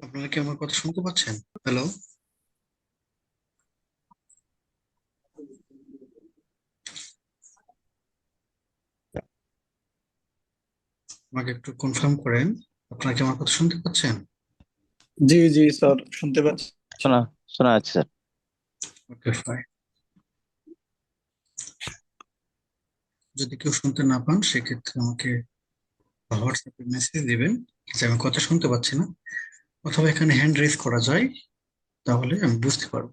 আপনারা কি আমার কথা শুনতে পাচ্ছেন? হ্যালো, আমাকে একটু কনফার্ম করেন। আপনারা কি আমার কথা শুনতে পাচ্ছেন? জি জি স্যার, শুনতে পাচ্ছি। শোনা শোনা যাচ্ছে স্যার। ওকে, ফাইন। যদি কেউ শুনতে না পান সেক্ষেত্রে আমাকে হোয়াটসঅ্যাপে মেসেজ দিবেন যে আমি কথা শুনতে পাচ্ছি না, অথবা এখানে হ্যান্ড রেজ করা যায়, তাহলে আমি বুঝতে পারবো।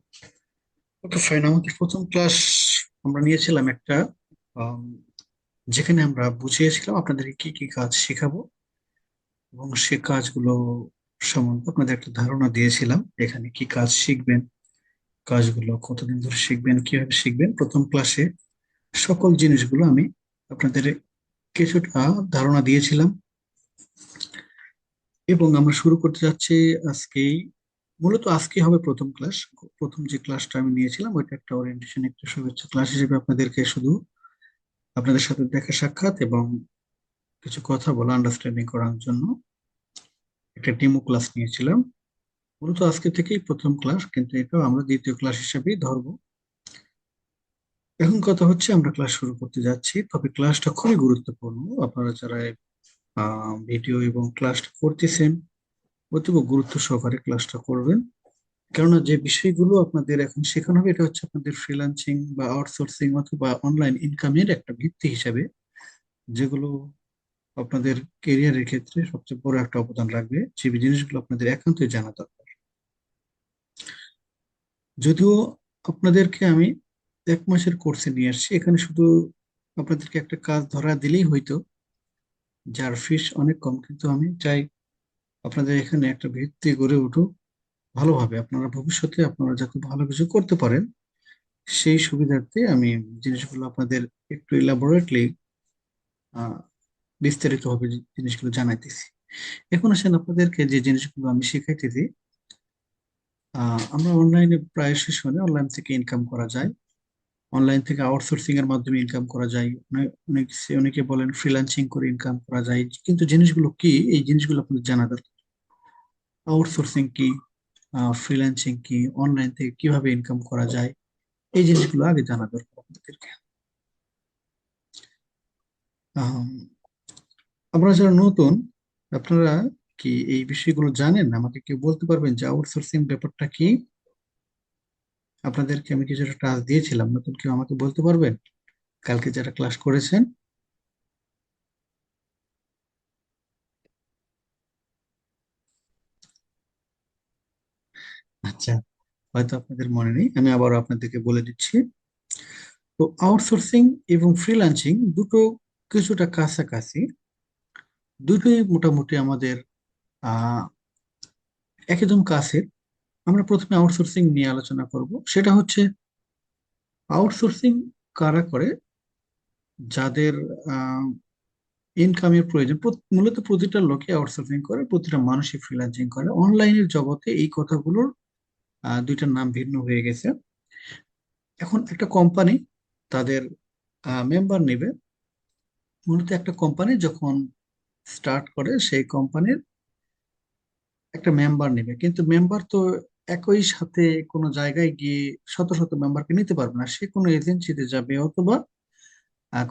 ওকে, ফাইন। আমাদের প্রথম ক্লাস আমরা নিয়েছিলাম একটা, আম, যেখানে আমরা বুঝিয়েছিলাম আপনাদেরকে কি কি কাজ শেখাবো, এবং সে কাজগুলো সম্বন্ধে আপনাদের একটা ধারণা দিয়েছিলাম। এখানে কি কাজ শিখবেন, কাজগুলো কতদিন ধরে শিখবেন, কিভাবে শিখবেন। প্রথম ক্লাসে সকল জিনিসগুলো আমি আপনাদের কিছুটা ধারণা দিয়েছিলাম, এবং আমরা শুরু করতে যাচ্ছি আজকেই। মূলত আজকে হবে প্রথম ক্লাস। প্রথম যে ক্লাসটা আমি নিয়েছিলাম ওইটা একটা ওরিয়েন্টেশন, একটা শুভেচ্ছা ক্লাস হিসেবে আপনাদেরকে শুধু আপনাদের সাথে দেখা সাক্ষাৎ এবং কিছু কথা বলা, আন্ডারস্ট্যান্ডিং করার জন্য একটা ডেমো ক্লাস নিয়েছিলাম। মূলত আজকে থেকেই প্রথম ক্লাস, কিন্তু এটাও আমরা দ্বিতীয় ক্লাস হিসেবেই ধরবো। এখন কথা হচ্ছে আমরা ক্লাস শুরু করতে যাচ্ছি, তবে ক্লাসটা খুবই গুরুত্বপূর্ণ। আপনারা যারা ভিডিও এবং ক্লাসটা করতেছেন, অতীব গুরুত্ব সহকারে ক্লাসটা করবেন। কেননা যে বিষয়গুলো আপনাদের এখন শেখানো হবে এটা হচ্ছে আপনাদের ফ্রিল্যান্সিং বা আউটসোর্সিং অথবা অনলাইন ইনকামের একটা ভিত্তি হিসাবে, যেগুলো আপনাদের কেরিয়ারের ক্ষেত্রে সবচেয়ে বড় একটা অবদান রাখবে, যে জিনিসগুলো আপনাদের একান্তই জানা দরকার। যদিও আপনাদেরকে আমি 1 মাসের কোর্সে নিয়ে আসছি, এখানে শুধু আপনাদেরকে একটা কাজ ধরা দিলেই হয়তো, যার ফিস অনেক কম, কিন্তু আমি চাই আপনাদের এখানে একটা ভিত্তি গড়ে উঠুক ভালোভাবে। আপনারা ভবিষ্যতে আপনারা যাতে ভালো কিছু করতে পারেন, সেই সুবিধার্থে আমি জিনিসগুলো আপনাদের একটু ইলাবোরেটলি বিস্তারিত ভাবে জিনিসগুলো জানাইতেছি। এখন আসেন আপনাদেরকে যে জিনিসগুলো আমি শিখাইতেছি। আমরা অনলাইনে প্রায় শুনে অনলাইন থেকে ইনকাম করা যায়, অনলাইন থেকে আউটসোর্সিং এর মাধ্যমে ইনকাম করা যায়, অনেকে বলেন ফ্রিল্যান্সিং করে ইনকাম করা যায়। কিন্তু জিনিসগুলো কি, এই জিনিসগুলো আপনাদের জানা দরকার। আউটসোর্সিং কি, ফ্রিল্যান্সিং কি, অনলাইন থেকে কিভাবে ইনকাম করা যায়, এই জিনিসগুলো আগে জানা দরকার আপনাদেরকে। আম, আপনারা যারা নতুন, আপনারা কি এই বিষয়গুলো জানেন? আমাকে কেউ বলতে পারবেন যে আউটসোর্সিং ব্যাপারটা কি? আপনাদেরকে আমি কিছুটা টাস্ক দিয়েছিলাম, নতুন কেউ আমাকে বলতে পারবেন কালকে যারা ক্লাস করেছেন? আচ্ছা, হয়তো আপনাদের মনে নেই, আমি আবারও আপনাদেরকে বলে দিচ্ছি। তো আউটসোর্সিং এবং ফ্রিল্যান্সিং দুটো কিছুটা কাছাকাছি, দুটোই মোটামুটি আমাদের আহ একদম কাছের। আমরা প্রথমে আউটসোর্সিং নিয়ে আলোচনা করব। সেটা হচ্ছে আউটসোর্সিং কারা করে, যাদের ইনকামের প্রয়োজন। মূলত প্রতিটা লোকে আউটসোর্সিং করে, প্রতিটা মানুষই ফ্রিল্যান্সিং করে। অনলাইনের জগতে এই কথাগুলোর দুইটার নাম ভিন্ন হয়ে গেছে। এখন একটা কোম্পানি তাদের মেম্বার নেবে। মূলত একটা কোম্পানি যখন স্টার্ট করে, সেই কোম্পানির একটা মেম্বার নেবে, কিন্তু মেম্বার তো একই সাথে কোনো জায়গায় গিয়ে শত শত মেম্বারকে নিতে পারবে না। সে কোনো এজেন্সিতে যাবে, অথবা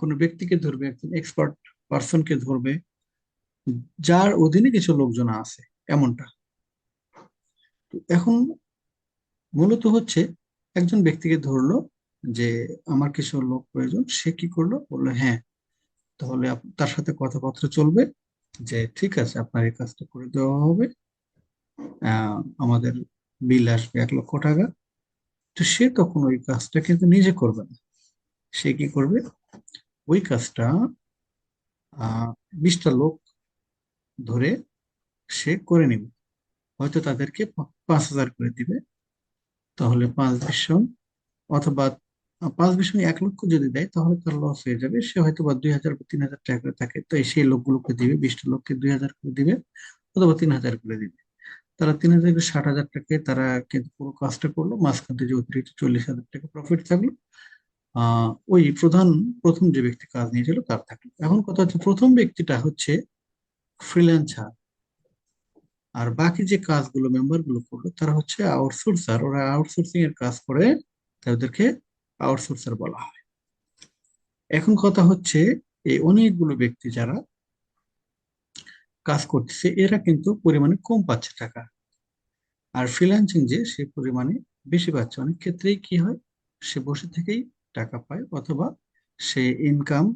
কোনো ব্যক্তিকে ধরবে, একজন এক্সপার্ট পার্সনকে ধরবে, যার অধীনে কিছু লোকজন আছে, এমনটা। তো এখন মূলত হচ্ছে একজন ব্যক্তিকে ধরলো যে আমার কিছু লোক প্রয়োজন। সে কি করলো, বললো হ্যাঁ, তাহলে তার সাথে কথাবার্তা চলবে যে ঠিক আছে, আপনার এই কাজটা করে দেওয়া হবে। আমাদের বিল আসবে 1 লক্ষ টাকা। তো সে তখন ওই কাজটা কিন্তু নিজে করবে না। সে কি করবে, ওই কাজটা 20টা লোক ধরে সে করে নিবে। হয়তো তাদেরকে 5,000 করে দিবে। তাহলে 5 20 জন, অথবা 5 20 জন 1 লক্ষ যদি দেয়, তাহলে তার লস হয়ে যাবে। সে হয়তো বা 2,000 বা 3,000 টাকা করে থাকে, তো সেই লোকগুলোকে দিবে, 20টা লোককে 2,000 করে দিবে, অথবা 3,000 করে দিবে। তারা 3,000 থেকে 60,000 টাকায় তারা কিন্তু পুরো কাজটা করলো। মাঝখান থেকে যে অতিরিক্ত 40,000 টাকা প্রফিট থাকলো, ওই প্রথম যে ব্যক্তি কাজ নিয়েছিল তার থাকলো। এখন কথা হচ্ছে প্রথম ব্যক্তিটা হচ্ছে ফ্রিল্যান্সার। আর বাকি যে কাজগুলো মেম্বার গুলো করলো তারা হচ্ছে আউটসোর্সার, ওরা আউটসোর্সিং এর কাজ করে, তাদেরকে আউটসোর্সার বলা হয়। এখন কথা হচ্ছে এই অনেকগুলো ব্যক্তি যারা কাজ করতেছে এরা কিন্তু পরিমাণে কম পাচ্ছে টাকা, আর ফ্রিল্যান্সিং যে সে পরিমাণে বেশি পাচ্ছে। অনেক ক্ষেত্রেই কি হয়, সে বসে থেকেই টাকা পায়, অথবা সে ইনকাম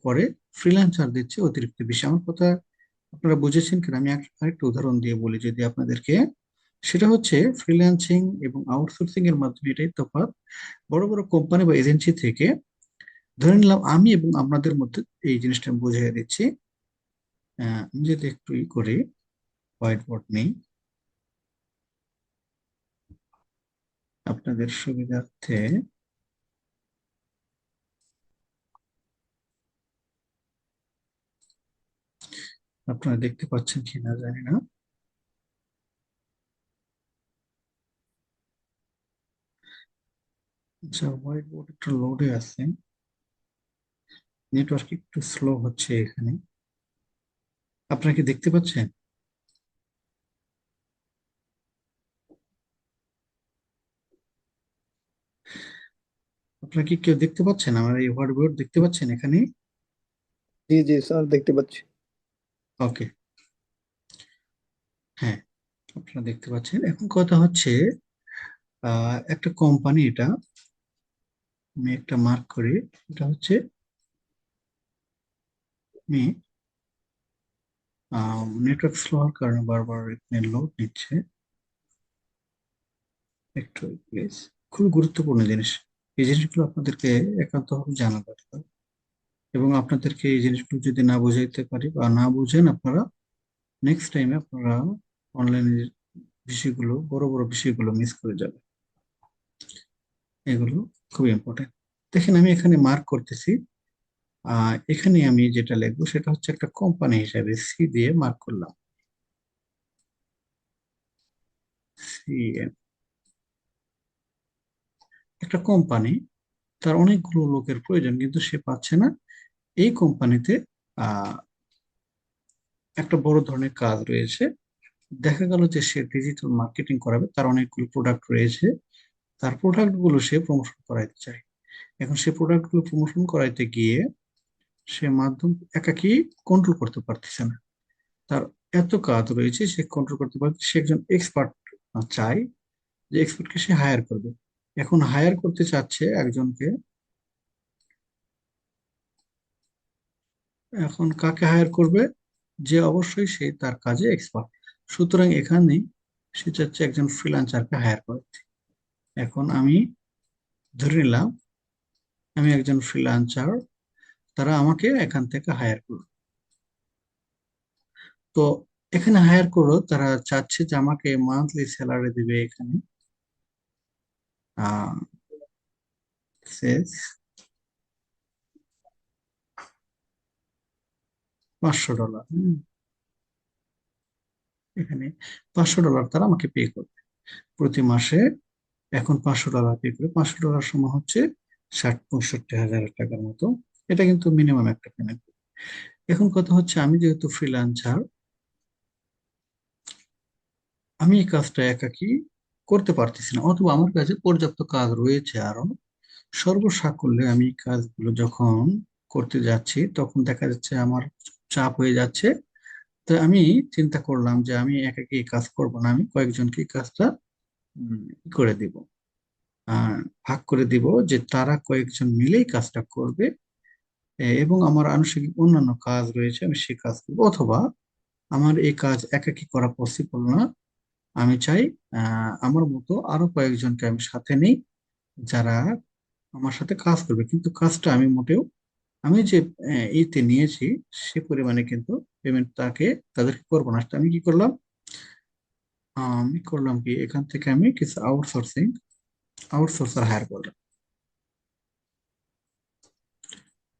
করে ফ্রিল্যান্সার দিচ্ছে অতিরিক্ত বেশি। আমার কথা আপনারা বুঝেছেন কিনা আমি আরেকটা উদাহরণ দিয়ে বলি যদি আপনাদেরকে। সেটা হচ্ছে ফ্রিল্যান্সিং এবং আউটসোর্সিং এর মাধ্যমে এটাই তফাৎ। বড় বড় কোম্পানি বা এজেন্সি থেকে ধরে নিলাম আমি এবং আপনাদের মধ্যে এই জিনিসটা আমি বুঝিয়ে দিচ্ছি। আমি যদি একটু করি, হোয়াইট বোর্ড নেই আপনাদের সুবিধার্থে, আপনারা দেখতে পাচ্ছেন কিনা জানি না। আচ্ছা, হোয়াইট বোর্ড একটু লোডে আছে, নেটওয়ার্ক একটু স্লো হচ্ছে এখানে। আপনারা কি দেখতে পাচ্ছেন? আপনারা কি কেউ দেখতে পাচ্ছেন আমার এই হোয়াইট বোর্ড দেখতে পাচ্ছেন এখানে? জি জি স্যার, দেখতে পাচ্ছি। ওকে, হ্যাঁ, আপনারা দেখতে পাচ্ছেন। এখন কথা হচ্ছে একটা কোম্পানি, এটা আমি একটা মার্ক করি, এটা হচ্ছে আমি নেটওয়ার্ক স্লো হওয়ার কারণে বারবার এখানে লোড নিচ্ছে। একটু প্লিজ, খুবই গুরুত্বপূর্ণ জিনিস, এই জিনিসগুলো আপনাদেরকে একান্তভাবে জানা দরকার। এবং আপনাদেরকে এই জিনিসগুলো যদি না বুঝাইতে পারি বা না বুঝেন আপনারা, নেক্সট টাইমে আপনারা অনলাইনে বিষয়গুলো, বড় বড় বিষয়গুলো মিস করে যাবে। এগুলো খুব ইম্পর্টেন্ট। দেখেন আমি এখানে মার্ক করতেছি, এখানে আমি যেটা লিখবো সেটা হচ্ছে একটা কোম্পানি হিসাবে সি দিয়ে মার্ক করলাম। সি, একটা কোম্পানি, তার অনেকগুলো লোকের প্রয়োজন কিন্তু সে পাচ্ছে না। এই কোম্পানিতে আহ একটা বড় ধরনের কাজ রয়েছে। দেখা গেল যে সে ডিজিটাল মার্কেটিং করাবে, তার অনেকগুলো প্রোডাক্ট রয়েছে, তার প্রোডাক্ট গুলো সে প্রমোশন করাইতে চায়। এখন সে প্রোডাক্ট গুলো প্রমোশন করাইতে গিয়ে সে মাধ্যম একাকী কন্ট্রোল করতে পারতেছে না। তার এত কাজ রয়েছে, সে কন্ট্রোল করতে পারছে, সে একজন এক্সপার্ট চাই, যে এক্সপার্টকে সে হায়ার করবে। এখন হায়ার করতে চাচ্ছে একজনকে, এখন কাকে হায়ার করবে, যে অবশ্যই সে তার কাজে এক্সপার্ট। সুতরাং এখানে সে চাচ্ছে একজন ফ্রিল্যান্সারকে হায়ার করতে। এখন আমি ধরে নিলাম আমি একজন ফ্রিল্যান্সার, তারা আমাকে এখান থেকে হায়ার করবে। তো এখানে হায়ার করো, তারা চাচ্ছে যে আমাকে মান্থলি স্যালারি দিবে এখানে আহ $500। এখানে $500 তারা আমাকে পে করবে প্রতি মাসে। এখন $500 পে করে, $500 সমান হচ্ছে 60-65 হাজার টাকার মতো। এটা কিন্তু মিনিমাম একটা পেমেন্ট। এখন কথা হচ্ছে আমি যেহেতু ফ্রিল্যান্সার, আমি এই কাজটা একাকী করতে পারতেছি না, অথবা আমার কাছে পর্যাপ্ত কাজ রয়েছে আরো। সর্বসাকুল্যে আমি এই কাজগুলো যখন করতে যাচ্ছি তখন দেখা যাচ্ছে আমার চাপ হয়ে যাচ্ছে। তো আমি চিন্তা করলাম যে আমি একাকী এই কাজ করব না, আমি কয়েকজনকে এই কাজটা করে দিব, আহ ভাগ করে দিব, যে তারা কয়েকজন মিলেই কাজটা করবে। এবং আমার আনুষঙ্গিক অন্যান্য কাজ রয়েছে, আমি সে কাজ করবো। অথবা আমার এই কাজ একাকী করা পসিবল না, আমি চাই আমার মতো আরো কয়েকজনকে আমি সাথে নেই, যারা আমার সাথে কাজ করবে, কিন্তু কাজটা আমি মোটেও, আমি যে ইতে নিয়েছি সে পরিমাণে কিন্তু পেমেন্ট তাদেরকে করবো না। আমি কি করলাম, আমি করলাম কি, এখান থেকে আমি কিছু আউটসোর্সার হায়ার করলাম।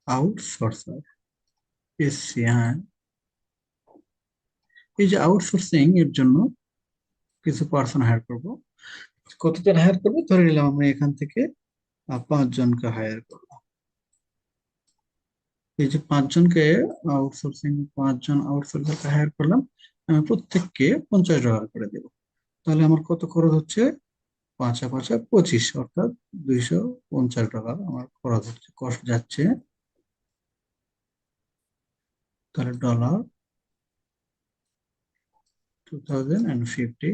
আউটসোর্সার, এসছি, হ্যাঁ, এই যে আউটসোর্সিং এর জন্য কিছু পার্সন হায়ার করব। কতজন হায়ার করবো, ধরে নিলাম আমরা এখান থেকে 5 জনকে হায়ার করবো। এই যে 5 জনকে 5জন আউটসোর্সারকে হায়ার করলাম, আমি প্রত্যেককে $50 করে দেব। তাহলে আমার কত খরচ হচ্ছে? 5 আর 5 25, অর্থাৎ $250 আমার খরচ হচ্ছে, কষ্ট যাচ্ছে। তাহলে $2050।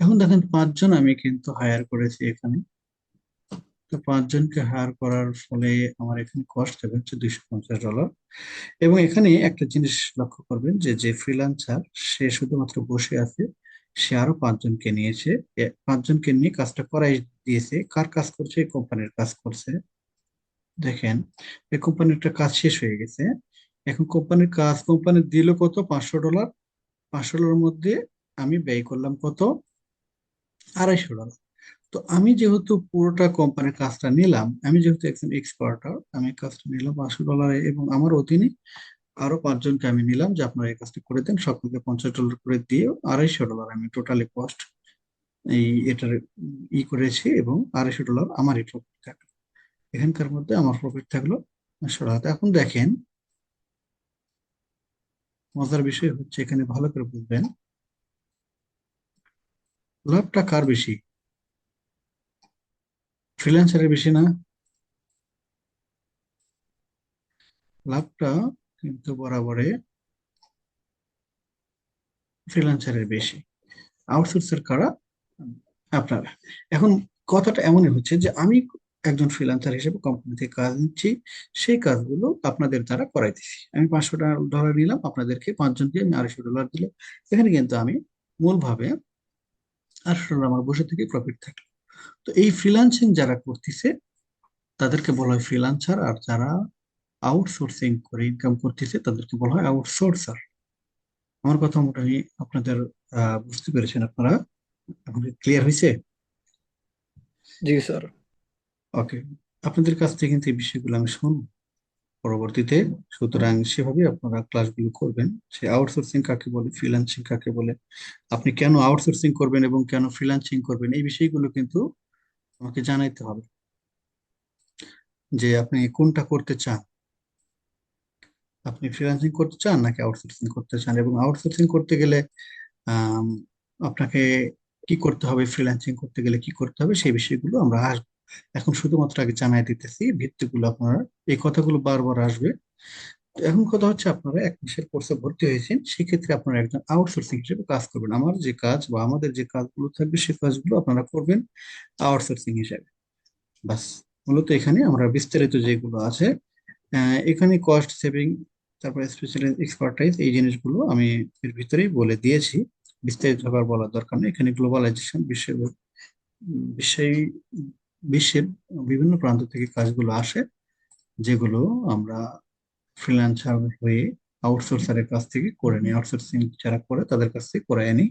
এখন দেখেন 5 জন আমি কিন্তু হায়ার করেছি এখানে। তো 5 জনকে হায়ার করার ফলে আমার এখানে কস্ট হবে হচ্ছে $250। এবং এখানে একটা জিনিস লক্ষ্য করবেন যে যে ফ্রিল্যান্সার, সে শুধুমাত্র বসে আছে, সে আরো 5 জনকে নিয়েছে। 5 জনকে নিয়ে কাজটা করাই দিয়েছে। কার কাজ করছে? এই কোম্পানির কাজ করছে। দেখেন, এই কোম্পানির কাজ শেষ হয়ে গেছে। এখন কোম্পানির কাজ কোম্পানি দিল কত? $500। $500 মধ্যে আমি ব্যয় করলাম কত? $250। তো আমি যেহেতু পুরোটা কোম্পানির কাজটা নিলাম, আমি যেহেতু একজন এক্সপার্টার, আমি কাজটা নিলাম $500, এবং আমার অধীনে আরো 5 জনকে আমি নিলাম যে আপনারা এই কাজটা করে দেন, সকলকে $50 করে দিয়ে $250 আমি টোটালি কস্ট এই এটার করেছি, এবং $250 আমারই প্রফিট থাকলো। এখানকার মধ্যে আমার প্রফিট থাকলো $500। এখন দেখেন, মজার বিষয় হচ্ছে এখানে ভালো করে বুঝবেন, লাভটা কার বেশি? ফ্রিল্যান্সারের বেশি না? লাভটা কিন্তু বরাবরে ফ্রিল্যান্সারের বেশি। আউটসোর্সের কারা? আপনারা। এখন কথাটা এমনই হচ্ছে যে আমি একজন ফ্রিল্যান্সার হিসেবে কোম্পানি থেকে কাজ নিচ্ছি, সেই কাজগুলো আপনাদের দ্বারা করাইতেছি। আমি $500 নিলাম, আপনাদেরকে 5 জনকে আমি $250 দিলাম। এখানে কিন্তু আমি মূলভাবে $800 আমার বসে থেকে প্রফিট থাকলো। তো এই ফ্রিল্যান্সিং যারা করতেছে তাদেরকে বলা হয় ফ্রিল্যান্সার, আর যারা আউটসোর্সিং করে ইনকাম করতেছে তাদেরকে বলা হয় আউটসোর্সার। আমার কথা মোটামুটি আপনাদের বুঝতে পেরেছেন আপনারা? এখন ক্লিয়ার হয়েছে? जी सर। ওকে। আপনাদের কাছ থেকে কিন্তু এই বিষয়গুলো আমি শুনবো পরবর্তীতে। সুতরাং সেভাবে আপনারা ক্লাসগুলো করবেন। সে আউটসোর্সিং কাকে বলে, ফ্রিল্যান্সিং কাকে বলে, আপনি কেন আউটসোর্সিং করবেন এবং কেন ফ্রিল্যান্সিং করবেন, এই বিষয়গুলো কিন্তু আমাকে জানাইতে হবে, যে আপনি কোনটা করতে চান। আপনি ফ্রিল্যান্সিং করতে চান নাকি আউটসোর্সিং করতে চান, এবং আউটসোর্সিং করতে গেলে আম, আপনাকে কি করতে হবে, ফ্রিল্যান্সিং করতে গেলে কি করতে হবে, সেই বিষয়গুলো আমরা আসবো। এখন শুধুমাত্র আগে জানাই দিতেছি ভিত্তিগুলো, আপনারা এই কথাগুলো বারবার আসবে। তো এখন কথা হচ্ছে, আপনারা 1 মাসের কোর্সে ভর্তি হয়েছেন, সেক্ষেত্রে আপনারা একজন আউটসোর্সিং হিসেবে কাজ করবেন। আমার যে কাজ বা আমাদের যে কাজগুলো থাকবে সেই কাজগুলো আপনারা করবেন আউটসোর্সিং হিসেবে। বাস, মূলত এখানে আমরা বিস্তারিত যেগুলো আছে, এখানে কস্ট সেভিং, তারপর স্পেশাল এক্সপার্টাইজ, এই জিনিসগুলো আমি এর ভিতরেই বলে দিয়েছি। বিস্তারিত ভাবে আর বলার দরকার নেই। এখানে গ্লোবালাইজেশন, বিশ্বের বিশ্বের বিভিন্ন প্রান্ত থেকে কাজগুলো আসে, যেগুলো আমরা ফ্রিল্যান্সার হয়ে আউটসোর্সারের কাছ থেকে করে নিই, আউটসোর্সিং যারা করে তাদের কাছ থেকে করে আনি।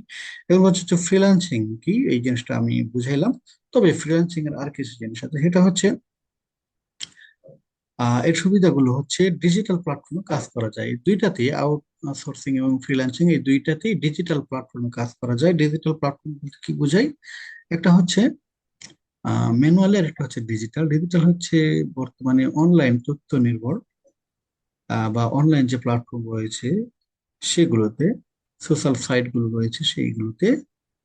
এবার হচ্ছে ফ্রিল্যান্সিং কি, এই জিনিসটা আমি বুঝাইলাম। তবে ফ্রিল্যান্সিং এর আর কিছু জিনিস আছে, সেটা হচ্ছে এর সুবিধাগুলো হচ্ছে ডিজিটাল প্ল্যাটফর্মে কাজ করা যায়। এই দুইটাতেই, আউটসোর্সিং এবং ফ্রিল্যান্সিং, এই দুইটাতেই ডিজিটাল প্ল্যাটফর্মে কাজ করা যায়। ডিজিটাল প্ল্যাটফর্ম বলতে কি বোঝাই? একটা হচ্ছে ম্যানুয়ালি, আর একটা হচ্ছে ডিজিটাল। ডিজিটাল হচ্ছে বর্তমানে অনলাইন তথ্য নির্ভর বা অনলাইন যে প্ল্যাটফর্ম রয়েছে সেগুলোতে, সোশ্যাল সাইট গুলো রয়েছে সেইগুলোতে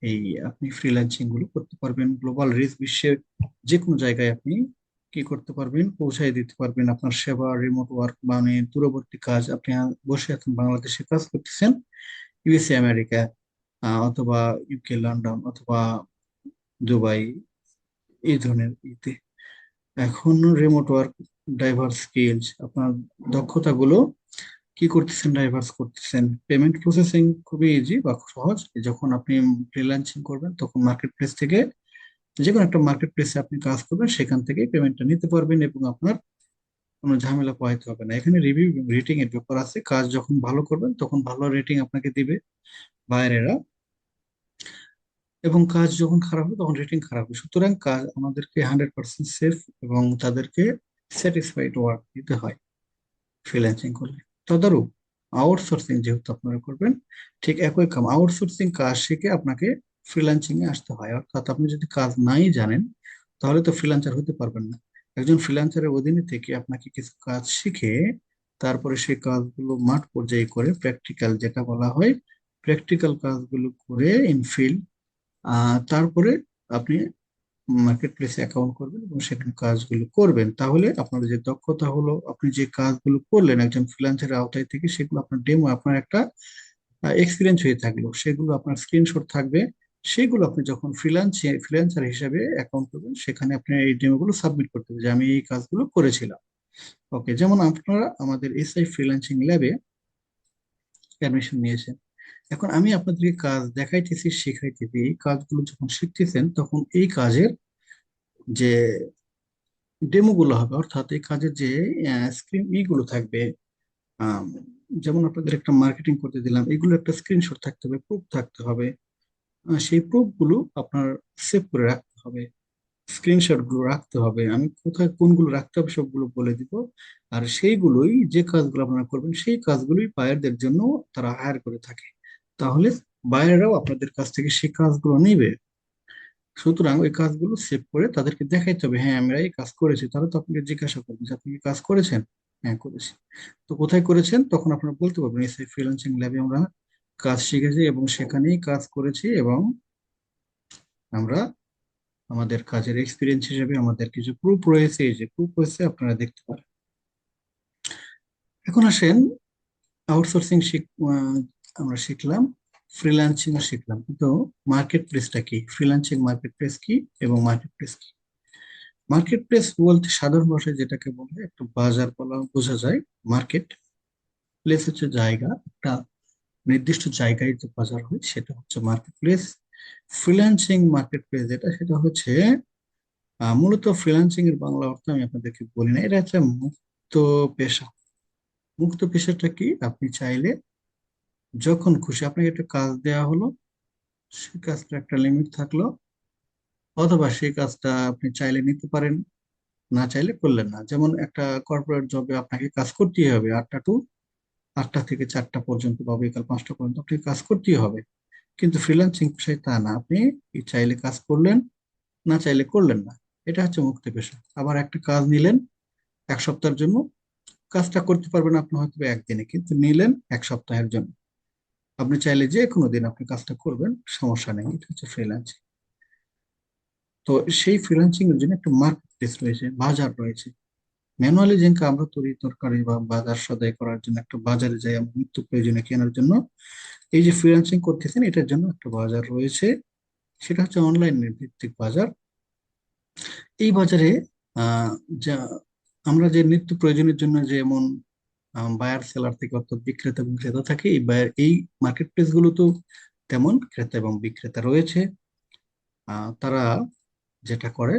এই আপনি ফ্রিল্যান্সিং গুলো করতে পারবেন। গ্লোবাল রিচ, বিশ্বের যে কোনো জায়গায় আপনি কি করতে পারবেন, পৌঁছায় দিতে পারবেন আপনার সেবা। রিমোট ওয়ার্ক মানে দূরবর্তী কাজ, আপনি বসে আছেন বাংলাদেশে কাজ করতেছেন, ইউএসএ, আমেরিকা, অথবা ইউকে, লন্ডন, অথবা দুবাই, এই ধরনের ইতে। এখন রিমোট ওয়ার্ক, ডাইভার্স স্কিলস, আপনার দক্ষতাগুলো কি করতেছেন, ডাইভার্স করতেছেন। পেমেন্ট প্রসেসিং খুবই ইজি বা সহজ। যখন আপনি ফ্রিল্যান্সিং করবেন তখন মার্কেট প্লেস থেকে, যে কোনো একটা মার্কেট প্লেসে আপনি কাজ করবেন, সেখান থেকে পেমেন্টটা নিতে পারবেন, এবং আপনার কোনো ঝামেলা পোহাইতে হবে না। এখানে রিভিউ রেটিং এর ব্যাপার আছে। কাজ যখন ভালো করবেন তখন ভালো রেটিং আপনাকে দিবে বাইরেরা, এবং কাজ যখন খারাপ হবে তখন রেটিং খারাপ হবে। সুতরাং কাজ আমাদেরকে 100% সেফ এবং তাদেরকে স্যাটিসফাইড ওয়ার্ক দিতে হয় ফ্রিল্যান্সিং করলে। তদারূপ আউটসোর্সিং যেহেতু আপনারা করবেন, ঠিক একই কাম আউটসোর্সিং কাজ শিখে আপনাকে ফ্রিল্যান্সিং এ আসতে হয়। অর্থাৎ আপনি যদি কাজ নাই জানেন তাহলে তো ফ্রিল্যান্সার হতে পারবেন না। একজন ফ্রিল্যান্সারের অধীনে থেকে আপনাকে কিছু কাজ শিখে তারপরে সেই কাজগুলো মাঠ পর্যায়ে করে প্র্যাকটিক্যাল যেটা বলা হয়, প্র্যাকটিক্যাল কাজগুলো করে ইনফিল্ড, তারপরে আপনি মার্কেট প্লেসে অ্যাকাউন্ট করবেন এবং সেখানে কাজগুলো করবেন। তাহলে আপনার যে দক্ষতা হলো, আপনি যে কাজগুলো করলেন একজন ফ্রিল্যান্সারের আওতায় থেকে, সেগুলো আপনার ডেমো, আপনার একটা এক্সপিরিয়েন্স হয়ে থাকলো, সেগুলো আপনার স্ক্রিনশট থাকবে। সেগুলো আপনি যখন ফ্রিল্যান্সার হিসেবে অ্যাকাউন্ট করবেন, সেখানে আপনি এই ডেমোগুলো সাবমিট করতে হবে যে আমি এই কাজগুলো করেছিলাম। ওকে, যেমন আপনারা আমাদের এসআই ফ্রিল্যান্সিং ল্যাবে অ্যাডমিশন নিয়েছেন। এখন আমি আপনাদেরকে কাজ দেখাইতেছি, শেখাইতেছি। এই কাজগুলো যখন শিখতেছেন তখন এই কাজের যে ডেমো গুলো হবে, অর্থাৎ এই কাজের যে স্ক্রিন গুলো থাকবে, আম, যেমন আপনাদের একটা মার্কেটিং করতে দিলাম, এগুলো একটা স্ক্রিনশট থাকতে হবে, প্রুফ থাকতে হবে। সেই প্রুফ গুলো আপনার সেভ করে রাখতে হবে, স্ক্রিনশট গুলো রাখতে হবে। আমি কোথায় কোনগুলো রাখতে হবে সবগুলো বলে দিব। আর সেইগুলোই, যে কাজগুলো আপনারা করবেন সেই কাজগুলোই বায়ারদের জন্য তারা হায়ার করে থাকে। তাহলে বায়াররাও আপনাদের কাছ থেকে সেই কাজগুলো নিবে। সুতরাং ওই কাজগুলো সেভ করে তাদেরকে দেখাইতে হবে, হ্যাঁ আমরা এই কাজ করেছি। তারা তো আপনাকে জিজ্ঞাসা করবে যে আপনি কি কাজ করেছেন। হ্যাঁ, করেছি। তো কোথায় করেছেন, তখন আপনারা বলতে পারবেন এই ফ্রিল্যান্সিং ল্যাবে আমরা কাজ শিখেছি এবং সেখানেই কাজ করেছি, এবং আমরা আমাদের কাজের এক্সপিরিয়েন্স হিসেবে আমাদের কিছু প্রুফ রয়েছে, এই যে প্রুফ রয়েছে আপনারা দেখতে পারেন। এখন আসেন, আউটসোর্সিং আমরা শিখলাম, ফ্রিল্যান্সিং শিখলাম, কিন্তু মার্কেট প্লেসটা কি, ফ্রিল্যান্সিং মার্কেট প্লেস কি এবং মার্কেট প্লেস কি? মার্কেট প্লেস বলতে সাধারণ ভাষায় যেটাকে বলে একটা বাজার বলা বোঝা যায়। মার্কেট প্লেস হচ্ছে জায়গা, একটা নির্দিষ্ট জায়গায় যে বাজার হয় সেটা হচ্ছে market place. Freelancing market place যেটা, সেটা হচ্ছে মূলত ফ্রিল্যান্সিং এর বাংলা অর্থ আমি আপনাদেরকে বলি না, এটা হচ্ছে মুক্ত পেশা। মুক্ত পেশাটা কি, আপনি চাইলে যখন খুশি আপনাকে একটা কাজ দেওয়া হলো, সেই কাজটা একটা লিমিট থাকলো, অথবা সেই কাজটা আপনি চাইলে নিতে পারেন, না চাইলে করলেন না। যেমন একটা কর্পোরেট জবে আপনাকে কাজ করতেই হবে, 8টা থেকে 4টা পর্যন্ত বা বিকাল 5টা পর্যন্ত আপনাকে কাজ করতেই হবে। কিন্তু ফ্রিল্যান্সিং পেশায় তা না, আপনি চাইলে কাজ করলেন, না চাইলে করলেন না। এটা হচ্ছে মুক্ত পেশা। আবার একটা কাজ নিলেন 1 সপ্তাহের জন্য, কাজটা করতে পারবেন আপনি হয়তো বা একদিনে, কিন্তু নিলেন 1 সপ্তাহের জন্য। আপনি চাইলে যে কোনো দিন আপনি কাজটা করবেন, সমস্যা নেই। এটা হচ্ছে ফ্রিল্যান্সিং। তো সেই ফ্রিল্যান্সিং এর জন্য একটা মার্কেট প্লেস রয়েছে, বাজার রয়েছে। ম্যানুয়ালি যেটা আমরা তরি তরকারি বা বাজার সদাই করার জন্য একটা বাজারে যাই, আমরা নিত্য প্রয়োজনে কেনার জন্য, এই যে ফ্রিল্যান্সিং করতেছেন এটার জন্য একটা বাজার রয়েছে, সেটা হচ্ছে অনলাইন ভিত্তিক বাজার। এই বাজারে আহ যা আমরা যে নিত্য প্রয়োজনের জন্য যেমন বায়ার সেলার থেকে, অর্থাৎ বিক্রেতা এবং ক্রেতা থাকে, এই মার্কেট প্লেস গুলো তো তেমন ক্রেতা এবং বিক্রেতা রয়েছে। তারা যেটা করে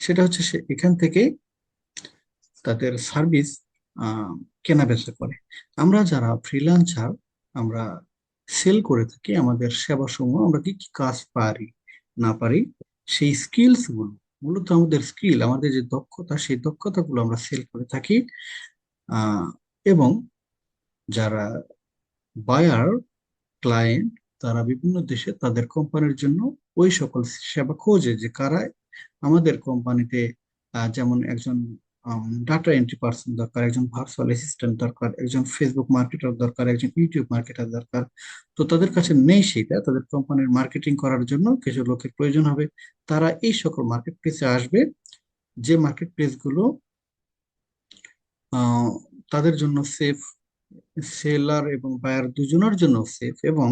সেটা হচ্ছে সে এখান থেকে তাদের সার্ভিস কেনা বেচা করে। আমরা যারা ফ্রিল্যান্সার, আমরা সেল করে থাকি আমাদের সেবা সমূহ, আমরা কি কি কাজ পারি না পারি, সেই স্কিলস গুলো, মূলত আমাদের স্কিল, আমাদের যে দক্ষতা, সেই দক্ষতাগুলো আমরা সেল করে থাকি। আহ, এবং যারা বায়ার, ক্লায়েন্ট, তারা বিভিন্ন দেশে তাদের কোম্পানির জন্য ওই সকল সেবা খোঁজে যে কারা আমাদের কোম্পানিতে, যেমন একজন ডাটা এন্ট্রি পার্সন দরকার, একজন ভার্চুয়াল অ্যাসিস্ট্যান্ট দরকার, একজন ফেসবুক মার্কেটার দরকার, একজন ইউটিউব মার্কেটার দরকার। তো তাদের কাছে নেই সেটা, তাদের কোম্পানির মার্কেটিং করার জন্য কিছু লোকের প্রয়োজন হবে। তারা এই সকল মার্কেট প্লেসে আসবে, যে মার্কেট প্লেস গুলো আহ, তাদের জন্য সেফ, সেলার এবং বায়ার দুজনের জন্য সেফ, এবং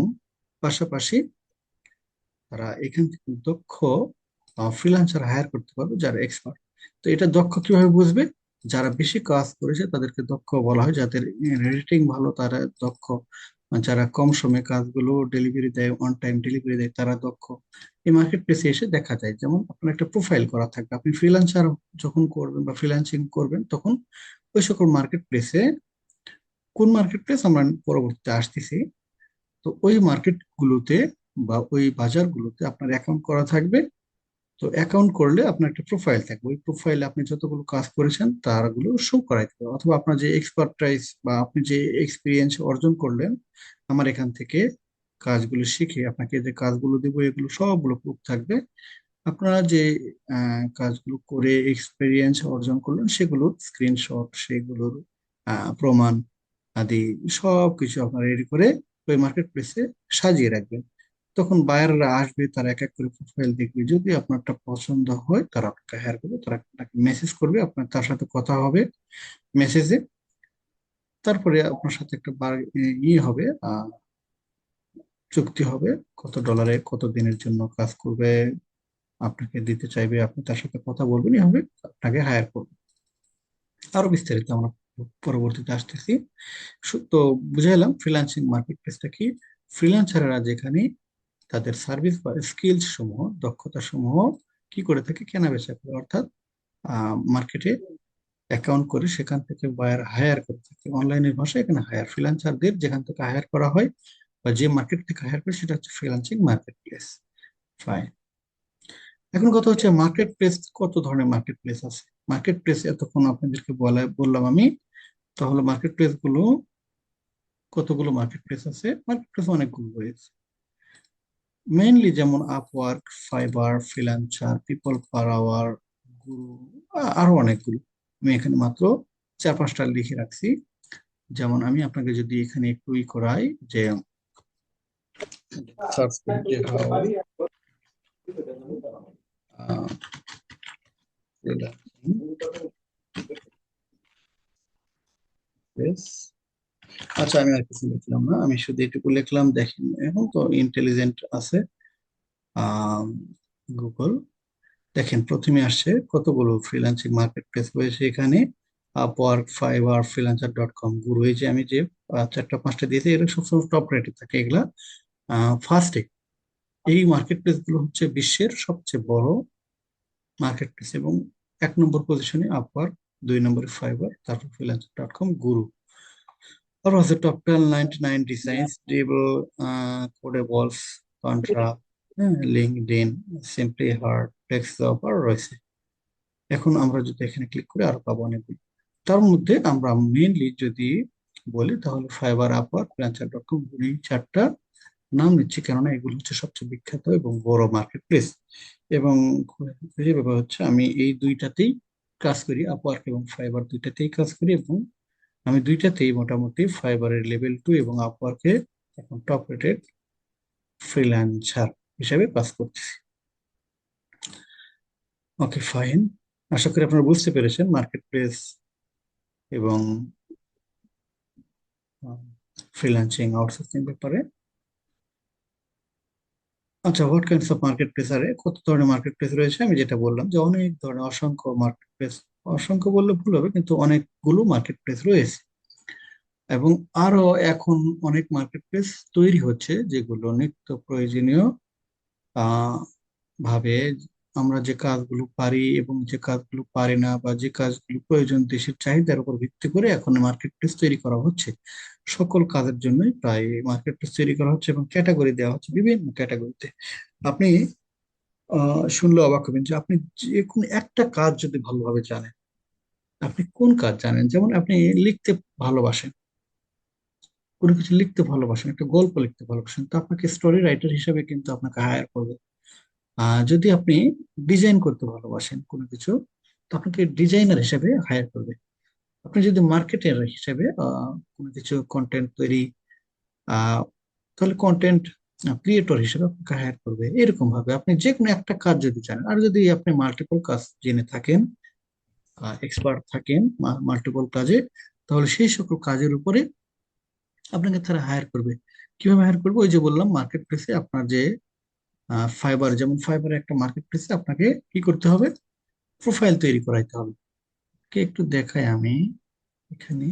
পাশাপাশি তারা এখান থেকে দক্ষ ফ্রিল্যান্সার হায়ার করতে পারবে যারা এক্সপার্ট। তো এটা দক্ষ কিভাবে বুঝবে, যারা বেশি কাজ করেছে তাদেরকে দক্ষ বলা হয়, যাদের রেটিং ভালো তারা দক্ষ, যারা কম সময়ে কাজগুলো ডেলিভারি দেয়, অন টাইম ডেলিভারি দেয়, তারা দক্ষ। এই মার্কেট প্লেসে এসে দেখা যায়, যেমন আপনার একটা প্রোফাইল করা থাকবে, আপনি ফ্রিল্যান্সার যখন করবেন বা ফ্রিল্যান্সিং করবেন, তখন ওই সকল মার্কেট প্লেসে, কোন মার্কেট প্লেস আমরা পরবর্তীতে আসতেছি, তো ওই মার্কেট গুলোতে বা ওই বাজারগুলোতে আপনার অ্যাকাউন্ট করা থাকবে। তো অ্যাকাউন্ট করলে আপনার একটা প্রোফাইল থাকবে, ওই প্রোফাইলে আপনি যতগুলো কাজ করেছেন তারগুলো শো করাইতে হবে, অথবা আপনার যে এক্সপার্টাইজ বা আপনি যে এক্সপিরিয়েন্স অর্জন করলেন আমার এখান থেকে কাজগুলো শিখে আপনাকে যে কাজগুলো দেবো, এগুলো সবগুলো প্রুফ থাকবে। আপনারা যে কাজগুলো করে এক্সপিরিয়েন্স অর্জন করলেন সেগুলোর স্ক্রিনশট, সেগুলোর প্রমাণ আদি সব কিছু আপনারা রেডি করে ওই মার্কেট প্লেসে সাজিয়ে রাখবেন। তখন বায়াররা আসবে, তারা এক এক করে প্রোফাইল দেখবে, যদি আপনারটা পছন্দ হয় তারা আপনাকে হায়ার করবে, তারা আপনাকে মেসেজ করবে, আপনার তার সাথে কথা হবে মেসেজে। তারপরে আপনার সাথে একটা ইয়ে হবে, চুক্তি হবে, কত ডলারে কত দিনের জন্য কাজ করবে, আপনাকে দিতে চাইবে, আপনি তার সাথে কথা বলবেনই হবে, আপনাকে হায়ার করবে। আরো বিস্তারিত আমরা পরবর্তীতে আসতেছি। তো বুঝাইলাম ফ্রিল্যান্সিং মার্কেট প্লেসটা কি। ফ্রিল্যান্সাররা যেখানে তাদের সার্ভিস বা স্কিলস সমূহ, দক্ষতা সমূহ কি করে থাকে, কেনা বেচা করে, অর্থাৎ মার্কেটে অ্যাকাউন্ট করে সেখান থেকে বায়ার হায়ার করে থাকে। অনলাইনের ভাষায় এখানে হায়ার, ফ্রিল্যান্সারদের যেখান থেকে হায়ার করা হয় বা যে মার্কেট থেকে হায়ার করে সেটা হচ্ছে ফ্রিল্যান্সিং মার্কেট প্লেস। ফাইন। এখন কথা হচ্ছে মার্কেট প্লেস, কত ধরনের মার্কেট প্লেস আছে। মার্কেট প্লেস এতক্ষণ আপনাদেরকে বললাম আমি। তাহলে মার্কেট প্লেস গুলো, কতগুলো মার্কেট প্লেস আছে, মার্কেট প্লেস অনেকগুলো রয়েছে। মেইনলি যেমন Upwork, Fiverr, freelancer, people per hour, guru, আরো অনেকগুলো। আমি এখানে মাত্র 4-5টা লিখে রাখছি। যেমন আমি আপনাকে যদি এখানে একটু করাই যে সার্চ করি যে হাউ আচ্ছা, আমি আর কিছু লিখলাম না, আমি শুধু এটুকু লিখলাম। দেখেন এখন তো ইন্টেলিজেন্ট আছে গুগল। দেখেন প্রথমে আসছে কতগুলো ফ্রিল্যান্সিং মার্কেট প্লেস রয়েছে এখানে। আপওয়ার্ক, ফাইবার, ফ্রিল্যান্সার.কম, গুরু, এই যে আমি যে 4টা 5টা দিয়েছি এগুলো সবসময় টপ রেটে থাকে এগুলা। ফার্স্টে এই মার্কেট প্লেস গুলো হচ্ছে বিশ্বের সবচেয়ে বড় মার্কেট প্লেস, এবং 1 নম্বর পজিশনে আপওয়ার্ক, 2 নম্বরে ফাইবার, তারপর ফ্রিল্যান্সার.কম, গুরু। আরো আছে top 99 designs, Dribbble, Codeable, Contra, LinkedIn, Simply Hired, FlexJob, আর রয়েছে। এখন আমরা যদি এখানে ক্লিক করি আরো পাবো অনেকগুলো। তার মধ্যে আমরা মেইনলি যদি বলি তাহলে ফাইবার, আপওয়ার্ক, ফ্রিল্যান্সার.কম, এই 4টা নাম নিচ্ছি কেননা এগুলো হচ্ছে সবচেয়ে বিখ্যাত এবং বড় মার্কেট প্লেস। এবং খুঁজে ব্যাপার হচ্ছে আমি এই দুইটাতেই কাজ করি, আপওয়ার্ক এবং ফাইবার দুইটাতেই কাজ করি, এবং আমি দুইটাতেই মোটামুটি ফাইবারের লেভেল 2 এবং আপওয়ার্কে এখন টপ রেটেড ফ্রিল্যান্সার হিসেবে কাজ করতেছি। ওকে, ফাইন। আশা করি আপনারা বুঝতে পেরেছেন মার্কেট প্লেস এবং ফ্রিল্যান্সিং আউটসোর্সিং ব্যাপারে। আচ্ছা, what kinds of market place, আরে কত ধরনের মার্কেট প্লেস রয়েছে। আমি যেটা বললাম যে অনেক ধরনের, অসংখ্য মার্কেট প্লেস, অসংখ্য বললে ভুল হবে, কিন্তু অনেকগুলো মার্কেট প্লেস রয়েছে। এবং আরো এখন অনেক মার্কেট প্লেস তৈরি হচ্ছে যেগুলো নিত্য প্রয়োজনীয় আহ ভাবে আমরা যে কাজগুলো পারি এবং যে কাজগুলো পারি না, বা যে কাজগুলো প্রয়োজন দেশের চাহিদার উপর ভিত্তি করে এখন মার্কেট প্লেস তৈরি করা হচ্ছে। সকল কাজের জন্যই প্রায় মার্কেট প্লেস তৈরি করা হচ্ছে এবং ক্যাটাগরি দেওয়া হচ্ছে বিভিন্ন ক্যাটাগরিতে। আপনি শুনলে অবাক হবেন যে আপনি যে কোনো একটা কাজ যদি ভালোভাবে জানেন, আপনি কোন কাজ জানেন, যেমন আপনি লিখতে ভালোবাসেন, কোনো কিছু লিখতে ভালোবাসেন, একটা গল্প লিখতে ভালোবাসেন, তো আপনাকে স্টোরি রাইটার হিসেবে কিন্তু আপনাকে হায়ার করবে। যদি আপনি ডিজাইন করতে ভালোবাসেন কোনো কিছু, তো আপনাকে ডিজাইনার হিসেবে হায়ার করবে। আপনি যদি মার্কেটার হিসেবে কোনো কিছু কন্টেন্ট তৈরি, আহ, তাহলে কন্টেন্ট ক্রিয়েটর হিসেবে আপনাকে হায়ার করবে। এরকম ভাবে আপনি যে কোনো একটা কাজ যদি জানেন, আর যদি আপনি মাল্টিপল কাজ জেনে থাকেন, এক্সপার্ট থাকেন মাল্টিপল কাজে, তাহলে সেই সকল কাজের উপরে আপনাকে তারা হায়ার করবে। কিভাবে হায়ার করবে, ওই যে বললাম মার্কেট প্লেসে আপনার যে ফাইবার, যেমন ফাইবার একটা মার্কেট প্লেসে আপনাকে কি করতে হবে, প্রোফাইল তৈরি করাইতে হবে। কে একটু দেখাই আমি এখানে,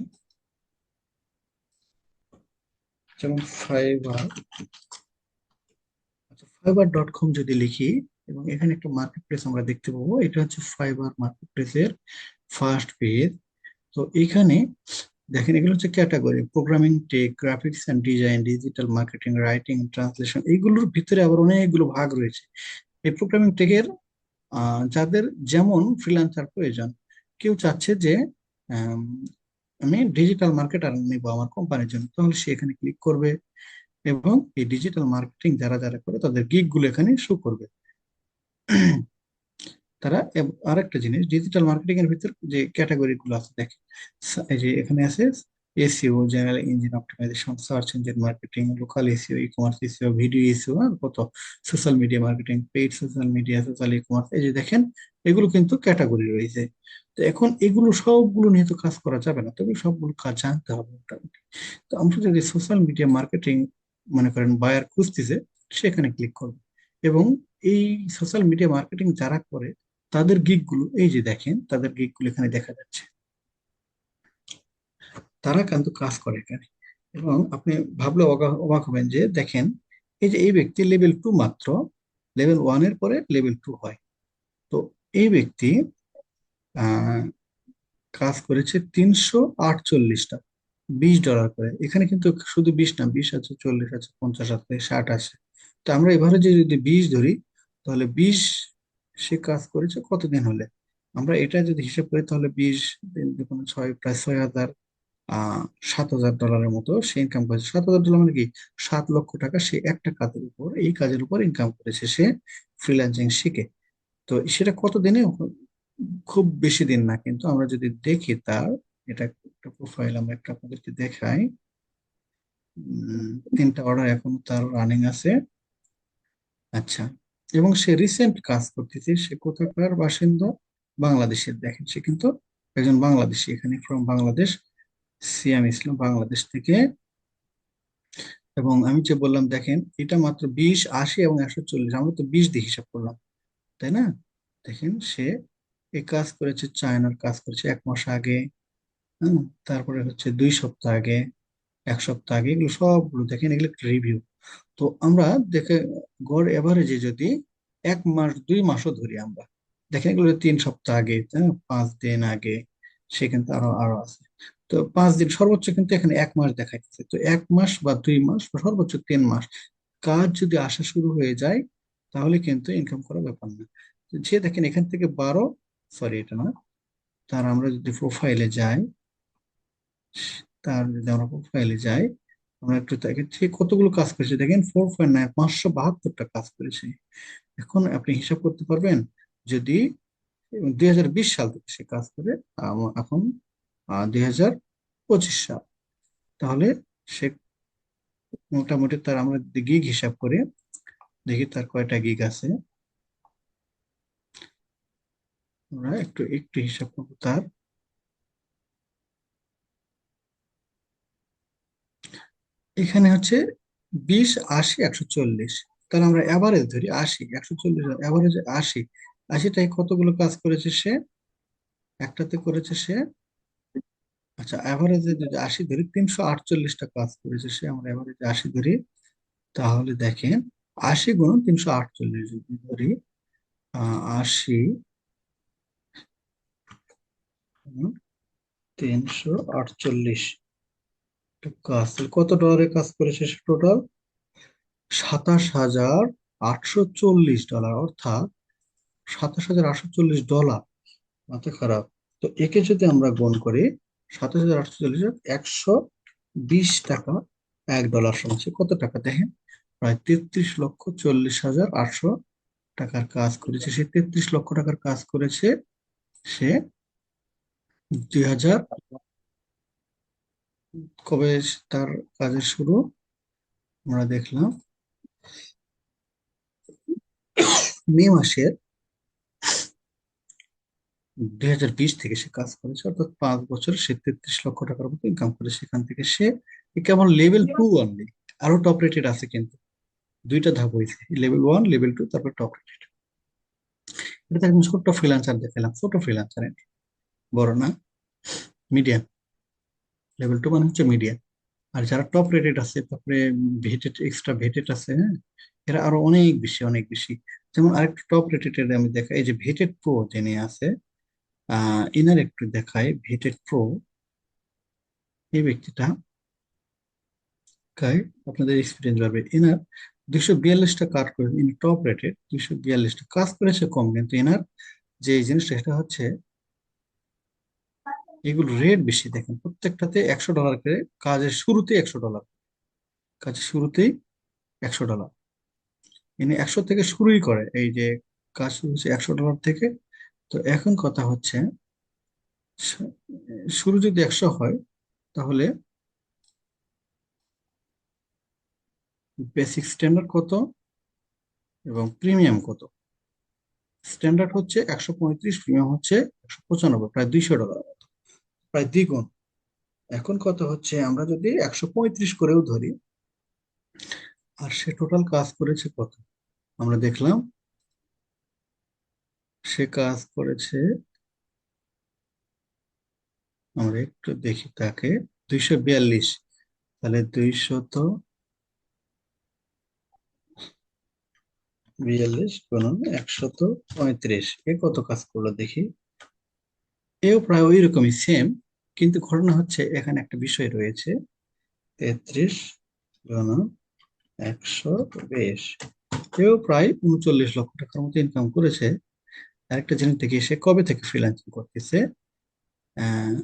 যেমন ফাইবার, আচ্ছা ফাইবার.কম যদি লিখি এবং এখানে একটা মার্কেট প্লেস আমরা দেখতে পাবো, এটা হচ্ছে ফাইবার মার্কেট প্লেসের ফার্স্ট পেজ। তো এখানে দেখেন এগুলো হচ্ছে category: programming, tech, graphics and design, digital marketing, writing, translation. এইগুলোর ভিতরে আবার অনেকগুলো ভাগ রয়েছে। এই প্রোগ্রামিং টেকের যাদের যেমন ফ্রিল্যান্সার প্রয়োজন, কেউ চাচ্ছে যে আম, আমি ডিজিটাল মার্কেটার নিব আমার কোম্পানির জন্য, তাহলে সে এখানে ক্লিক করবে এবং এই ডিজিটাল মার্কেটিং যারা যারা করে তাদের গিগ গুলো এখানে শো করবে। তারা আরেকটা জিনিস, ডিজিটাল মার্কেটিং এর ভিতর যে ক্যাটাগরি গুলো আছে দেখেন, এই যে এখানে আছে SEO, general engine optimisation, search engine marketing, local SEO, e commerce SEO, video SEO, আর কত social media marketing, paid social media, social e commerce. এই যে দেখেন, এগুলো কিন্তু ক্যাটাগরি রয়েছে। তো এখন এগুলো সবগুলো নিয়ে তো কাজ করা যাবে না, তবে সবগুলো কাজ জানতে হবে মোটামুটি। তো আমরা যদি সোশ্যাল মিডিয়া মার্কেটিং মনে করেন বায়ার খুঁজতেছে, সেখানে ক্লিক করবো, এবং এই সোশ্যাল মিডিয়া মার্কেটিং যারা করে তাদের গিগ গুলো এই যে দেখেন, তাদের গিগ গুলো এখানে দেখা যাচ্ছে, তারা কিন্তু কাজ করে এখানে। এবং আপনি ভাবলে অবাক হবেন যে দেখেন, এই যে এই ব্যক্তি লেভেল 2 মাত্র, লেভেল 1 এর পরে লেভেল 2 হয়। তো এই ব্যক্তি আহ কাজ করেছে 348টা, $20 করে। এখানে কিন্তু শুধু 20 না, 20 আছে, 40 আছে, 50 আছে, 60 আছে। তো আমরা এবারে যে যদি 20 ধরি, তাহলে 20 সে কাজ করেছে কতদিন হলে, আমরা এটা যদি হিসাব করি, তাহলে 20 দিন দেখুন, প্রায় 6,000, আহ $7,000 মতো সে ইনকাম করেছে। $7,000 মানে কি, 7 লক্ষ টাকা সে একটা কাজের উপর, এই কাজের উপর ইনকাম করেছে সে, ফ্রিল্যান্সিং শিখে। তো সেটা কত দিনে, খুব বেশি দিন না, কিন্তু আমরা যদি দেখি তার, এটা একটা প্রোফাইল আমরা একটা আপনাদেরকে দেখাই। 3টা অর্ডার এখনো তার রানিং আছে। আচ্ছা, এবং সে রিসেন্ট কাজ করতেছে, সে কোথাকার বাসিন্দা, বাংলাদেশের। দেখেন, সে কিন্তু একজন বাংলাদেশি, এখানে ফ্রম বাংলাদেশ, সিয়াম ইসলাম, বাংলাদেশ থেকে। এবং আমি যে বললাম দেখেন, এটা মাত্র 20, 80 এবং 140, আমরা তো 20 দিয়ে হিসাব করলাম, তাই না? দেখেন, সে এই কাজ করেছে, চায়নার কাজ করেছে 1 মাস আগে, হ্যাঁ, তারপরে হচ্ছে 2 সপ্তাহ আগে, 1 সপ্তাহ আগে, এগুলো সবগুলো দেখেন, এগুলো রিভিউ। তো আমরা দেখে গড় এভারেজে যদি 1 মাস, 2 মাসও ধরি আমরা, দেখেন এগুলো 3 সপ্তাহ আগে, 5 দিন আগে, সে কিন্তু আরো আরো আছে। তো 5 দিন সর্বোচ্চ, কিন্তু এখানে 1 মাস দেখাইতেছে। তো 1 মাস বা 2 মাস বা সর্বোচ্চ 3 মাস কাজ যদি আসা শুরু হয়ে যায়, তাহলে কিন্তু ইনকাম করার ব্যাপার না। তো যে দেখেন এখান থেকে 12, সরি এটা না, তার আমরা যদি প্রোফাইলে যাই, তার যদি আমরা প্রোফাইলে যাই, আমরা একটু তাকে ঠিক কতগুলো কাজ করেছে দেখেন, 4.9, 572টা কাজ করেছে। এখন আপনি হিসাব করতে পারবেন, যদি 2020 সাল থেকে সে কাজ করে, এখন 2025 সাল, তাহলে সে মোটামুটি তার, আমরা যদি গিগ হিসাব করে দেখি তার কয়টা গিগ আছে, আমরা একটু একটু হিসাব করবো তার। এখানে হচ্ছে 20, 80, 140, তাহলে আমরা অ্যাভারেজ ধরি 80, 140, অ্যাভারেজ 80, 80টায় কতগুলো কাজ করেছে সে, একটাতে করেছে সে, আচ্ছা অ্যাভারেজে যদি 80 ধরি, 348টা কাজ করেছে সে, আমরা অ্যাভারেজে 80 ধরি, তাহলে দেখেন 80 × 348 যদি ধরি, 80 × 348 কাজ, তাহলে কত ডলারের কাজ করেছে সে টোটাল, $27,840, অর্থাৎ $27,840। মাথা খারাপ। তো একে যদি আমরা গুণ করি, 27,840, 120 টাকা, $1 সমান সে কত টাকা দেখেন, প্রায় 33,40,800 টাকার কাজ করেছে সে। 33 লক্ষ টাকার কাজ করেছে সে। 2000, কবে তার কাজের শুরু, আমরা দেখলাম মে 2020 থেকে সে কাজ করেছে, অর্থাৎ 5 বছর সে 33 লক্ষ টাকার মতো ইনকাম করে। সেখান থেকে সে কেবল লেভেল 2 অনলি, আরো টপ রেটেড আছে কিন্তু, 2টা ধাপ হয়েছে, লেভেল 1, লেভেল 2, তারপর টপ রেটেড। এটা একদম ছোট্ট ফ্রিল্যান্সার দেখালাম, ছোট ফ্রিল্যান্সার, বড় না, মিডিয়াম। লেভেল 2 মানে হচ্ছে মিডিয়াম। আর যারা টপ রেটেড আছে, তারপরে ভেটেড, এক্সট্রা ভেটেড আছে, হ্যাঁ, এরা আরো অনেক বেশি, অনেক বেশি। যেমন আরেকটা টপ রেটেড আমি দেখাই, এই যে ভেটেড প্রো যিনি আছে, এনার একটু দেখাই, ভেটেড প্রো, এই ব্যক্তিটা কাই আপনাদের এক্সপিরিয়েন্স বাড়বে। এনার 242টা কাজ করে, ইনি টপ রেটেড, 242টা কাজ করেছে কম, কিন্তু এনার যে এই জিনিসটা, সেটা হচ্ছে এগুলো রেট বেশি। দেখেন প্রত্যেকটাতে $100 করে, কাজের শুরুতে $100, কাজের শুরুতেই $100। ইনি 100 থেকে শুরুই করে, এই যে কাজ শুরু হচ্ছে $100 থেকে। তো এখন কথা হচ্ছে, শু- শুরু যদি 100 হয়, তাহলে বেসিক স্ট্যান্ডার্ড কত এবং প্রিমিয়াম কত? স্ট্যান্ডার্ড হচ্ছে 135, প্রিমিয়াম হচ্ছে 195, প্রায় $200, প্রায় দ্বিগুণ। এখন কথা হচ্ছে, আমরা যদি 135 করেও ধরি, আর সে টোটাল কাজ করেছে কত? আমরা দেখলাম সে কাজ করেছে, আমরা একটু দেখি তাকে, 242। তাহলে 242 গুণন 135, এ কত কাজ করলো দেখি। এও প্রায় ওই রকমই সেম, কিন্তু ঘটনা হচ্ছে এখানে একটা বিষয় রয়েছে। 33 গুণন 120, এও প্রায় 39 লক্ষ টাকার মতো ইনকাম করেছে। আরেকটা জিনিস দেখি, সে কবে থেকে ফ্রিল্যান্সিং করতেছে। আহ,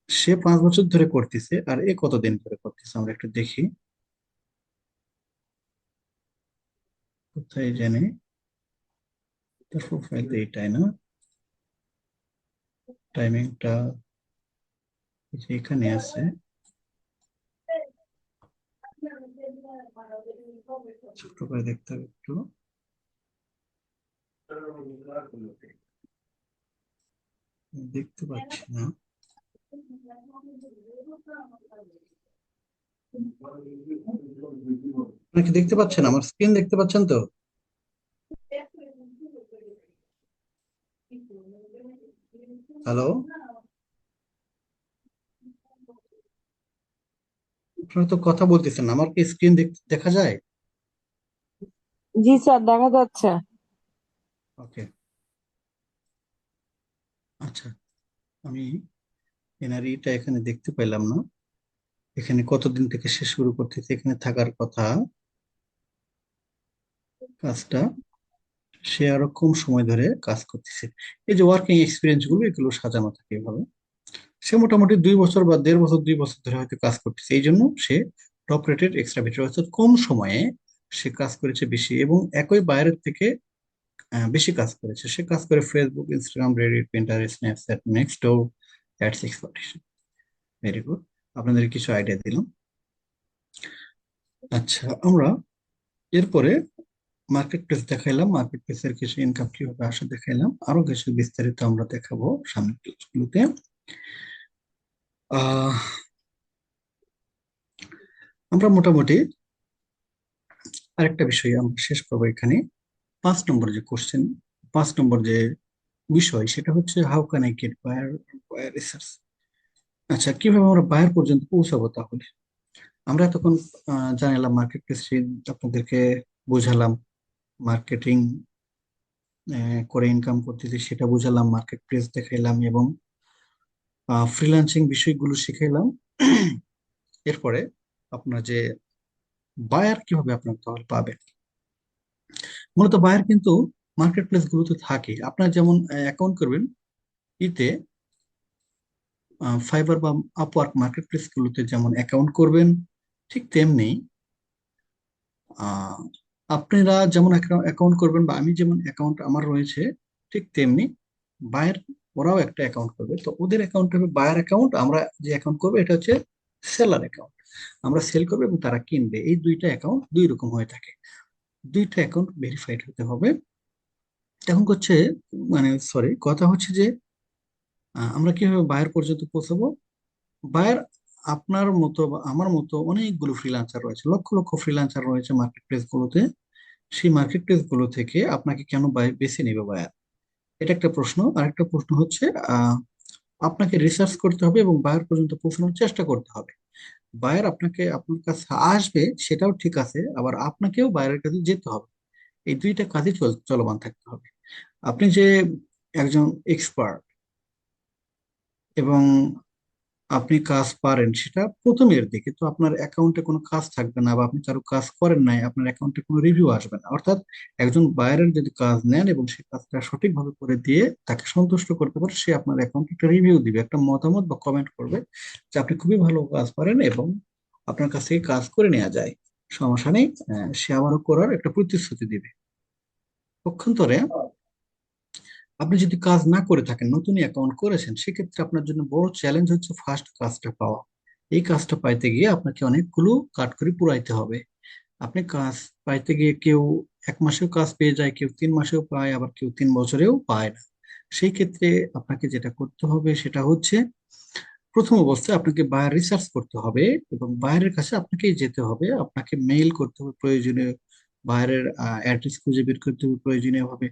সে 5 বছর ধরে করতেছে, আর এ কতদিন ধরে করতেছে আমরা একটু দেখি। কোথায় জানি তার প্রোফাইল, এইটাই না? টাইমিংটা এখানে আছে, ছোট করে দেখতে হবে একটু। দেখতে পাচ্ছি না। আপনি কি দেখতে পাচ্ছেন? আমার স্ক্রিন দেখতে পাচ্ছেন তো? হ্যালো, আপনারা তো কথা বলতেছেন না। আমার কি স্ক্রিন দেখা যায়? জি স্যার, দেখা যাচ্ছে। ওকে, আচ্ছা। আমি এনআরইটা এখানে দেখতে পেলাম না। এখানে কতদিন থেকে সে শুরু করতেছে, এখানে থাকার কথা কাজটা, সে আরো কম সময় ধরে কাজ করতেছে। এই যে ওয়ার্কিং এক্সপিরিয়েন্স গুলো, এগুলো সাজানো থাকে এভাবে। সে মোটামুটি 2 বছর বা 1.5 বছর, 2 বছর ধরে হয়তো কাজ করতেছে, এই জন্য সে টপ রেটেড এক্সট্রাভেটর, অর্থাৎ কম সময়ে সে কাজ করেছে বেশি, এবং একই বাইরের থেকে বেশি কাজ করেছে। সে কাজ করে Facebook, Instagram, Reddit, Pinterest, Snapchat, নেক্সটডোর, ads. Very good, আপনাদের কিছু আইডিয়া দিলাম। আচ্ছা, আমরা এরপরে মার্কেট প্লেস দেখাইলাম, মার্কেট প্লেসের কিছু ইনকাম কিভাবে আসে দেখাইলাম, আরো কিছু বিস্তারিত আমরা দেখাবো সামনের ক্লাসগুলোতে। আহ আমরা মোটামুটি আরেকটা বিষয় আমরা শেষ করবো এখানে। 5 নম্বর যে কোশ্চেন, 5 নম্বর যে বিষয়, সেটা হচ্ছে how can I get buyer, buyer research. আচ্ছা, কিভাবে আমরা বায়ার পর্যন্ত পৌঁছাবো তাহলে? আমরা তখন জানালাম মার্কেট প্লেস, আপনাদেরকে বোঝালাম মার্কেটিং করে ইনকাম করতেছি সেটা বোঝালাম, মার্কেট প্লেস দেখাইলাম, এবং ফ্রিল্যান্সিং বিষয়গুলো শিখাইলাম। এরপরে আপনার যে বায়ার কিভাবে আপনার তাহলে পাবেন, মূলত বায়ার কিন্তু মার্কেট প্লেস গুলোতে থাকে। আপনার যেমন অ্যাকাউন্ট করবেন ইতে, ফাইবার বা আপওয়ার্ক মার্কেট প্লেস গুলোতে যেমন অ্যাকাউন্ট করবেন, ঠিক তেমনি আহ, আপনারা যেমন অ্যাকাউন্ট করবেন, বা আমি যেমন অ্যাকাউন্ট আমার রয়েছে, ঠিক তেমনি বায়ার ওরাও একটা অ্যাকাউন্ট করবে। তো ওদের অ্যাকাউন্ট হবে বায়ার অ্যাকাউন্ট, আমরা যে অ্যাকাউন্ট করবো এটা হচ্ছে সেলার অ্যাকাউন্ট। আমরা সেল করবো এবং তারা কিনবে। এই দুইটা অ্যাকাউন্ট দুই রকম হয়ে থাকে, দুইটা অ্যাকাউন্ট ভেরিফাইড হতে হবে। এখন হচ্ছে, মানে সরি, কথা হচ্ছে যে আমরা কিভাবে বায়ার পর্যন্ত পৌঁছাবো। বায়ার আপনার মতো বা আমার মতো অনেকগুলো ফ্রিল্যান্সার রয়েছে, লক্ষ লক্ষ ফ্রিল্যান্সার রয়েছে মার্কেট প্লেস গুলোতে। সেই মার্কেট প্লেস গুলো থেকে আপনাকে কেন বেছে নেবে বায়ার, এটা একটা প্রশ্ন। আরেকটা প্রশ্ন হচ্ছে, আহ আপনাকে রিসার্চ করতে হবে এবং বায়ার পর্যন্ত পৌঁছানোর চেষ্টা করতে হবে। বায়ার আপনাকে আপনার কাছে আসবে সেটাও ঠিক আছে, আবার আপনাকেও বায়ারের কাছে যেতে হবে। এই দুইটা কাজই চলমান থাকতে হবে। আপনি যে একজন এক্সপার্ট এবং আপনি কাজ পারেন, সেটা প্রথমের দিকে তো আপনার অ্যাকাউন্টে কোনো কাজ থাকবে না, বা আপনি কারো কাজ করেন নাই, আপনার অ্যাকাউন্টে কোনো রিভিউ আসবে না। অর্থাৎ একজন বায়ারের যদি কাজ নেন এবং সে কাজটা সঠিকভাবে করে দিয়ে তাকে সন্তুষ্ট করতে পারে, সে আপনার অ্যাকাউন্টে একটা রিভিউ দিবে, একটা মতামত বা কমেন্ট করবে যে আপনি খুবই ভালো কাজ পারেন, এবং আপনার কাছ থেকে কাজ করে নেওয়া যায়, সমস্যা নেই। সে আবারও করার একটা প্রতিশ্রুতি দিবে। পক্ষান্তরে আপনি যদি কাজ না করে থাকেন, নতুন অ্যাকাউন্ট করেছেন, সেক্ষেত্রে আপনার জন্য বড় চ্যালেঞ্জ হচ্ছে ফার্স্ট কাজটা পাওয়া। এই কাজটা পাইতে গিয়ে আপনাকে অনেকগুলো কাঠখড়ি পুরাইতে হবে। আপনি কাজ পাইতে গিয়ে কেউ 1 মাসেও কাজ পেয়ে যায়, কেউ 3 মাসেও পায়, আবার কেউ 3 বছরেও পায় না। সেই ক্ষেত্রে আপনাকে যেটা করতে হবে সেটা হচ্ছে, প্রথম অবস্থায় আপনাকে বাইরে রিসার্চ করতে হবে এবং বাইরের কাছে আপনাকেই যেতে হবে। আপনাকে মেইল করতে হবে প্রয়োজনীয়, বাইরের অ্যাড্রেস খুঁজে বের করতে হবে প্রয়োজনীয় ভাবে।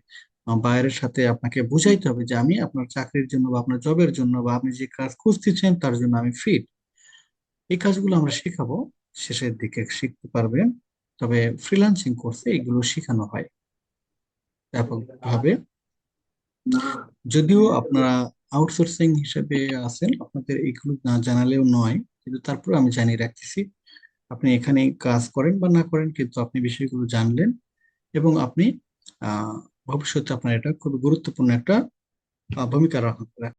বাইরের সাথে আপনাকে বুঝাইতে হবে যে আমি আপনার চাকরির জন্য বা আপনার জবের জন্য বা আপনি যে কাজ খুঁজতেছেন তার জন্য আমি ফিট। এই কাজগুলো আমরা শেখাবো, শেষের দিকে শিখতে পারবেন। তবে ফ্রিল্যান্সিং কোর্সে এগুলো শেখানো হয় ব্যাপকভাবে। যদিও আপনারা আউটসোর্সিং হিসেবে আছেন, আপনাদের এগুলো না জানালেও নয়, কিন্তু তারপর আমি জানিয়ে রাখতেছি। আপনি এখানে কাজ করেন বা না করেন, কিন্তু আপনি বিষয়গুলো জানলেন এবং আপনি ভবিষ্যতে আপনার এটা খুব গুরুত্বপূর্ণ একটা ভূমিকা রাখবেন।